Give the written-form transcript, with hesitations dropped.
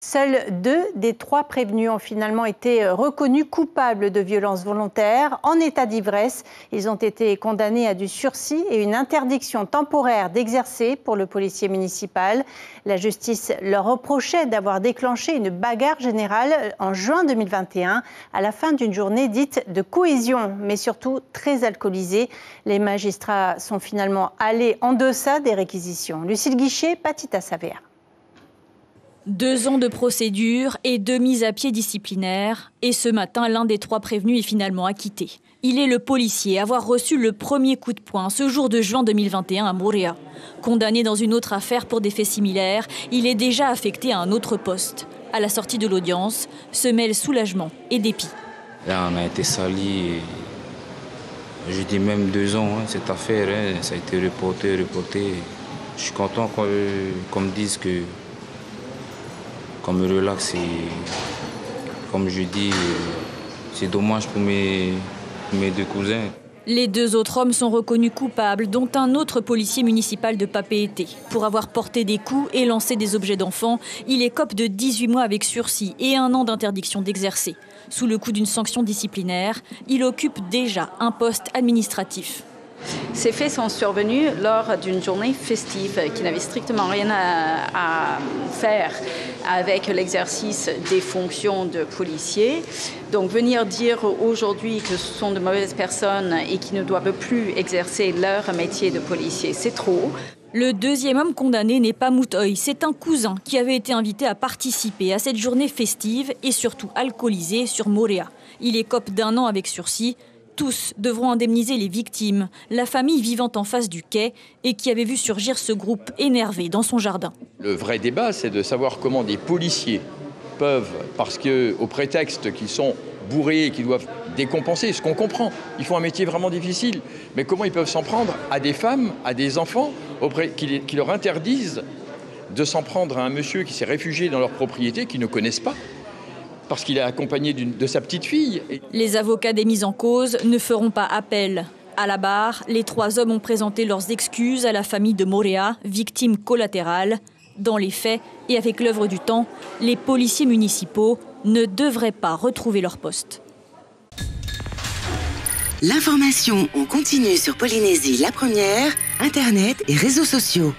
Seuls 2 des 3 prévenus ont finalement été reconnus coupables de violences volontaires en état d'ivresse. Ils ont été condamnés à du sursis et une interdiction temporaire d'exercer pour le policier municipal. La justice leur reprochait d'avoir déclenché une bagarre générale en juin 2021 à la fin d'une journée dite de cohésion, mais surtout très alcoolisée. Les magistrats sont finalement allés en deçà des réquisitions. Lucille Guichet, Patita Savea. 2 ans de procédure et 2 mises à pied disciplinaires. Et ce matin, l'un des 3 prévenus est finalement acquitté. Il est le policier à avoir reçu le premier coup de poing ce jour de juin 2021 à Moréa. Condamné dans une autre affaire pour des faits similaires, il est déjà affecté à un autre poste. À la sortie de l'audience, se mêlent soulagement et dépit. Là, on a été sali. Je dis même 2 ans, cette affaire, ça a été reporté. Je suis content qu'on me dise que qu'on me relaxe. Comme je dis, c'est dommage pour mes 2 cousins. Les 2 autres hommes sont reconnus coupables, dont un autre policier municipal de Papeete. Pour avoir porté des coups et lancé des objets d'enfants, il écope de 18 mois avec sursis et 1 an d'interdiction d'exercer. Sous le coup d'une sanction disciplinaire, il occupe déjà un poste administratif. Ces faits sont survenus lors d'une journée festive qui n'avait strictement rien à faire avec l'exercice des fonctions de policier. Donc venir dire aujourd'hui que ce sont de mauvaises personnes et qui ne doivent plus exercer leur métier de policier, c'est trop. Le 2e homme condamné n'est pas Moutoy, c'est un cousin qui avait été invité à participer à cette journée festive et surtout alcoolisée sur Moréa. Il écope d'1 an avec sursis. Tous devront indemniser les victimes, la famille vivant en face du quai et qui avait vu surgir ce groupe énervé dans son jardin. Le vrai débat, c'est de savoir comment des policiers peuvent, parce qu'au prétexte qu'ils sont bourrés et qu'ils doivent décompenser, ce qu'on comprend, ils font un métier vraiment difficile, mais comment ils peuvent s'en prendre à des femmes, à des enfants, qui leur interdisent de s'en prendre à un monsieur qui s'est réfugié dans leur propriété, qu'ils ne connaissent pas, parce qu'il est accompagné de sa petite fille. Les avocats des mis en cause ne feront pas appel. À la barre, les 3 hommes ont présenté leurs excuses à la famille de Moréa, victime collatérale. Dans les faits et avec l'œuvre du temps, les policiers municipaux ne devraient pas retrouver leur poste. L'information en continu sur Polynésie la première, Internet et réseaux sociaux.